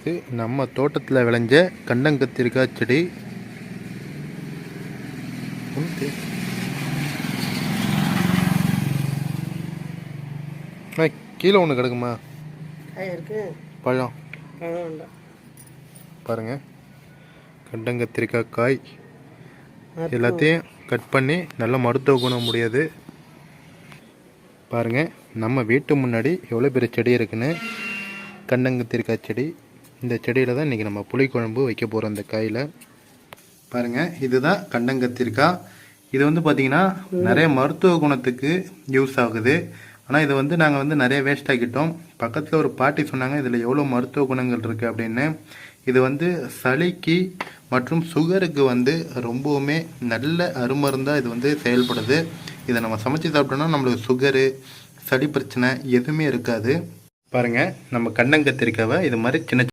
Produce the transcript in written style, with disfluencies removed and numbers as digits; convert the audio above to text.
இது நம்ம தோட்டத்தில் விளைஞ்ச கண்டங்கத்திரிக்காய் செடி. கீழே ஒன்று கிடக்குமா பழம் பாருங்க. கண்டங்கத்திரிக்காய் காய் எல்லாத்தையும் கட் பண்ணி நல்ல மருத்துவ குணம் முடியாது. பாருங்க, நம்ம வீட்டு முன்னாடி எவ்வளோ பெரிய செடி இருக்குன்னு. கண்டங்கத்திரிக்காய் செடி. இந்த செடியில் தான் இன்றைக்கி நம்ம புளிக்குழம்பு வைக்க போகிறோம். இந்த காயில் பாருங்கள், இதுதான் கண்டங்கத்திரிக்காய். இது வந்து பார்த்திங்கன்னா நிறைய மருத்துவ குணத்துக்கு யூஸ் ஆகுது. ஆனால் இது வந்து நாங்கள் வந்து நிறைய வேஸ்ட் ஆக்கிட்டோம். பக்கத்தில் ஒரு பாட்டி சொன்னாங்க இதில் எவ்வளோ மருத்துவ குணங்கள் இருக்குது அப்படின்னு. இது வந்து சளிக்கு மற்றும் சுகருக்கு வந்து ரொம்பவுமே நல்ல அருமருந்தாக இது வந்து செயல்படுது. இதை நம்ம சமைச்சு சாப்பிட்டோம்னா நம்மளுக்கு சுகரு, சளி பிரச்சனை எதுவுமே இருக்காது. பாருங்கள், நம்ம கண்டங்கத்திரிக்காவை இது மாதிரி சின்ன